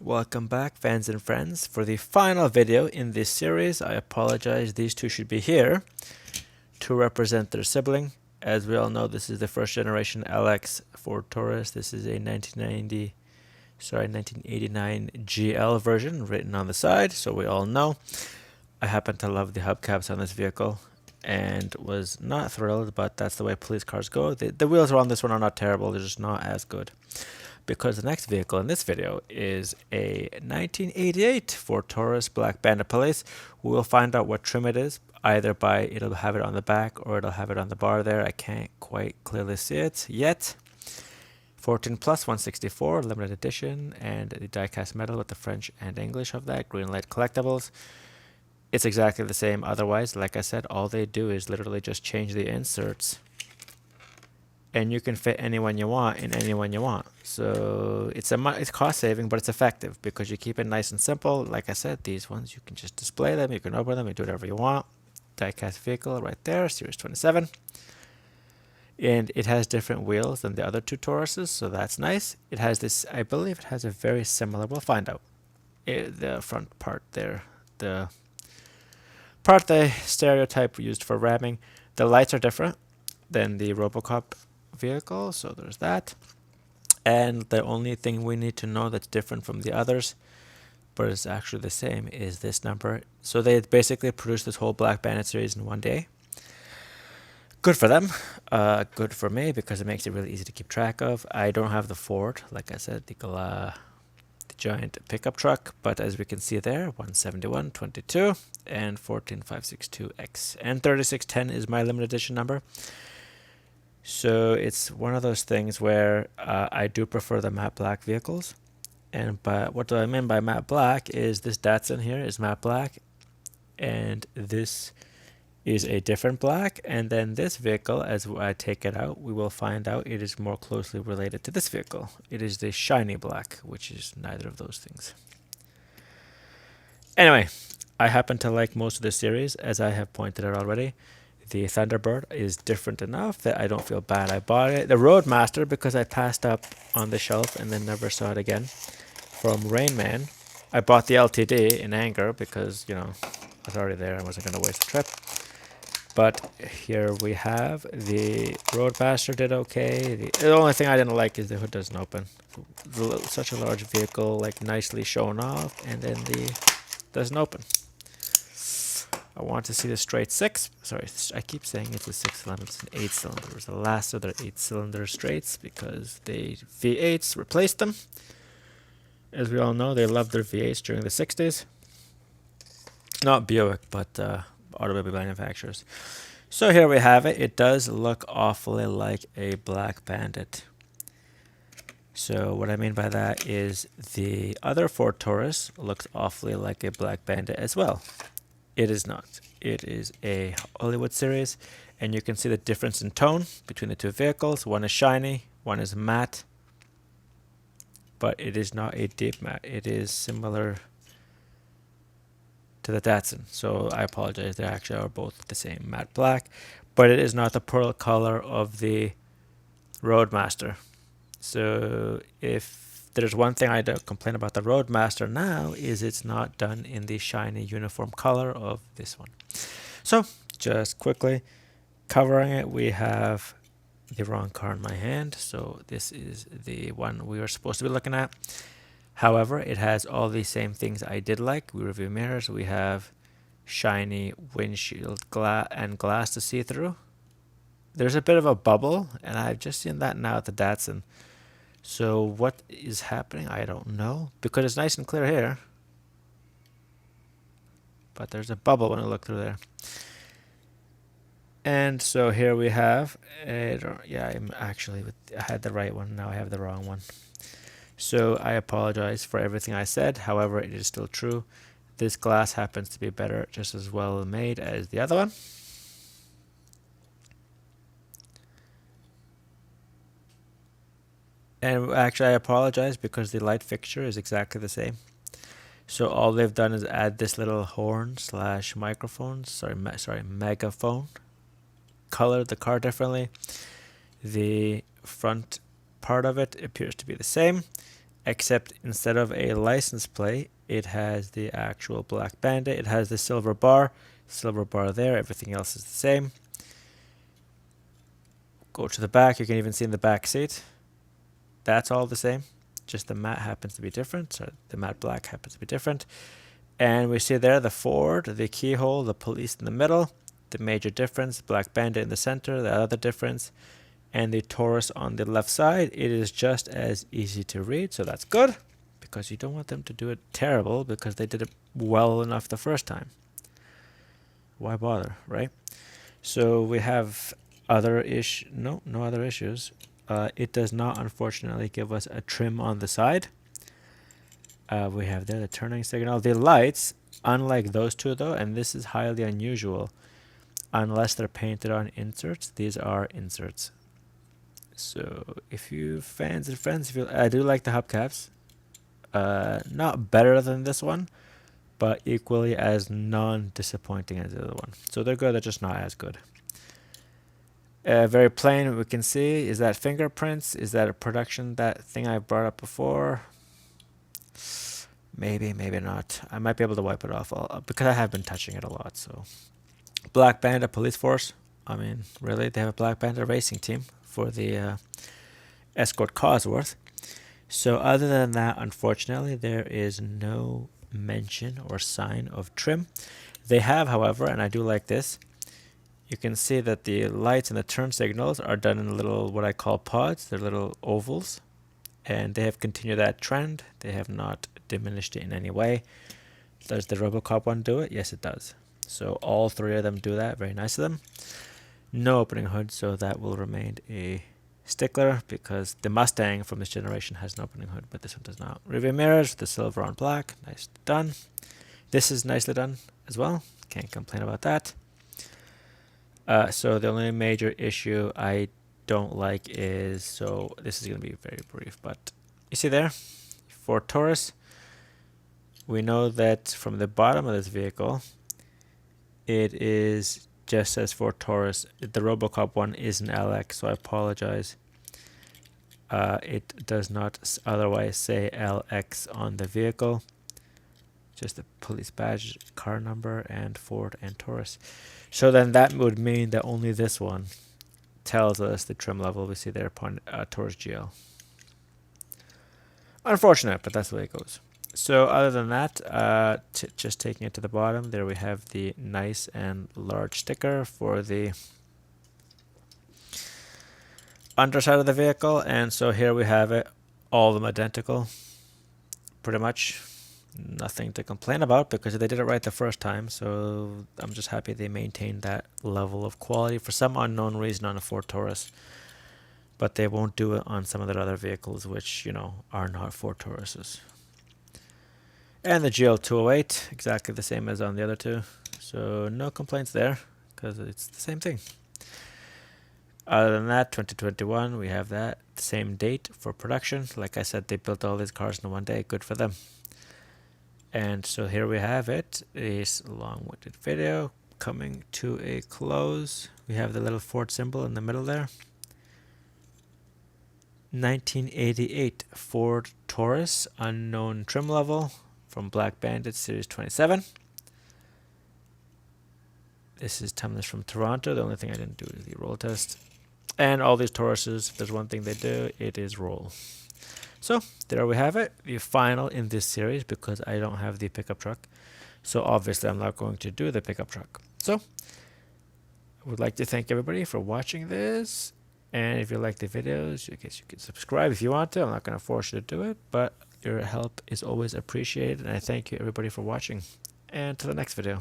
welcome back fans and friends for the final video in this series. I apologize, these two should be here to represent their sibling. As we all know, this is the first generation LX Ford Taurus. This is a 1989 GL version written on the side, so we all know. I happen to love the hubcaps on this vehicle and was not thrilled, but that's the way police cars go. The wheels on this one are not terrible, they're just not as good. Because the next vehicle in this video is a 1988 Ford Taurus Black Bandit Police. We will find out what trim it is, either by it'll have it on the back or it'll have it on the bar there. I can't quite clearly see it yet. 14 plus 164 limited edition, and the die-cast metal with the French and English of that, green light collectibles. It's exactly the same otherwise. Like I said, all they do is literally just change the inserts, and you can fit anyone you want in anyone you want. So it's cost saving, but it's effective because you keep it nice and simple. Like I said, these ones you can just display them, you can open them, you do whatever you want. Die-cast vehicle right there, Series 27. And it has different wheels than the other two Tauruses, so that's nice. It has this, I believe it has a very similar, we'll find out. The front part there, the part the stereotype used for ramming. The lights are different than the Robocop vehicle, so there's that. And the only thing we need to know that's different from the others, but it's actually the same, is this number. So they basically produced this whole Black Bandit series in one day. Good for them, good for me because it makes it really easy to keep track of. I don't have the Ford, like I said, the giant pickup truck, but as we can see there, 17122 and 14562X, and 3610 is my limited edition number. So it's one of those things where I do prefer the matte black vehicles. And what do I mean by matte black is this Datsun here is matte black, and this is a different black. And then this vehicle, as I take it out, we will find out it is more closely related to this vehicle. It is the shiny black, which is neither of those things. Anyway, I happen to like most of this series, as I have pointed out already. The Thunderbird is different enough that I don't feel bad I bought it. The Roadmaster, because I passed up on the shelf and then never saw it again, from Rain Man. I bought the LTD in anger because, you know, I was already there. I wasn't going to waste the trip. But here we have the Roadmaster did okay. The only thing I didn't like is the hood doesn't open. Such a large vehicle, like nicely shown off, and then the doesn't open. I want to see the straight six. Sorry, I keep saying it's a 6-cylinder. It's an 8-cylinder. It was the last of their 8-cylinder straights because they V8s replaced them. As we all know, they loved their V8s during the 60s. Not Buick, but automobile manufacturers. So here we have it. It does look awfully like a Black Bandit. So what I mean by that is the other Ford Taurus looks awfully like a Black Bandit as well. It is not. It is a Hollywood series, and you can see the difference in tone between the two vehicles. One is shiny, one is matte, but it is not a deep matte. It is similar to the Datsun, so I apologize. They actually are both the same matte black, but it is not the pearl color of the Roadmaster. So if there's one thing I don't complain about the Roadmaster now is it's not done in the shiny uniform color of this one. So just quickly covering it, we have the wrong car in my hand. So this is the one we were supposed to be looking at. However, it has all the same things I did like. We review mirrors. We have shiny windshield glass to see through. There's a bit of a bubble, and I've just seen that now at the Datsun. So what is happening? I don't know, because it's nice and clear here. But there's a bubble when I look through there. And so here we have, I had the right one, now I have the wrong one. So I apologize for everything I said, however, it is still true. This glass happens to be better, just as well made as the other one. And actually I apologize because the light fixture is exactly the same. So all they've done is add this little horn slash microphone, megaphone. Colored the car differently. The front part of it appears to be the same. except instead of a license plate, it has the actual black Bandit. It has the silver bar there. Everything else is the same. Go to the back. You can even see in the back seat. That's all the same. Just the matte happens to be different. So the matte black happens to be different. And we see there the Ford, the keyhole, the police in the middle, the major difference, Black Bandit in the center, the other difference, and the Taurus on the left side. It is just as easy to read, so that's good, because you don't want them to do it terrible, because they did it well enough the first time. Why bother, right? So we have no other issues. It does not, unfortunately, give us a trim on the side. We have there the turning signal. The lights, unlike those two though, and this is highly unusual, unless they're painted on inserts, these are inserts. So if you fans and friends, I do like the hubcaps. Not better than this one, but equally as non-disappointing as the other one. So they're good, they're just not as good. Very plain, we can see, is that fingerprints? Is that a production, that thing I brought up before? Maybe, maybe not. I might be able to wipe it off because I have been touching it a lot. So, Black Bandit Police Force. I mean, really, they have a Black Bandit racing team for the Escort Cosworth. So, other than that, unfortunately, there is no mention or sign of trim. They have, however, and I do like this, you can see that the lights and the turn signals are done in little, what I call pods. They're little ovals. And they have continued that trend. They have not diminished it in any way. Does the RoboCop one do it? Yes, it does. So all three of them do that. Very nice of them. No opening hood, so that will remain a stickler, because the Mustang from this generation has an opening hood, but this one does not. Rearview mirrors with the silver on black. Nice done. This is nicely done as well. Can't complain about that. So the only major issue I don't like is, so this is going to be very brief, but you see there, for Taurus, we know that from the bottom of this vehicle, it is just as for Taurus. The RoboCop one is an LX, so I apologize. It does not otherwise say LX on the vehicle. Just the police badge, car number, and Ford and Taurus. So then that would mean that only this one tells us the trim level we see there upon Taurus GL. Unfortunate, but that's the way it goes. So other than that, just taking it to the bottom, there we have the nice and large sticker for the underside of the vehicle. And so here we have it, all of them identical, pretty much. Nothing to complain about because they did it right the first time. So I'm just happy they maintained that level of quality for some unknown reason on a Ford Taurus. But they won't do it on some of their other vehicles, which, you know, are not Ford Tauruses. And the GL208, exactly the same as on the other two. So no complaints there because it's the same thing. Other than that, 2021, we have that same date for production. Like I said, they built all these cars in one day. Good for them. And so here we have it, this long-winded video coming to a close. We have the little Ford symbol in the middle there. 1988 Ford Taurus, unknown trim level from Black Bandit Series 27. This is timeless from Toronto. The only thing I didn't do is the roll test. And all these Tauruses, if there's one thing they do, it is roll. So there we have it, the final in this series, because I don't have the pickup truck. So obviously I'm not going to do the pickup truck. So I would like to thank everybody for watching this. And if you like the videos, I guess you can subscribe if you want to. I'm not going to force you to do it, but your help is always appreciated. And I thank you everybody for watching. And to the next video.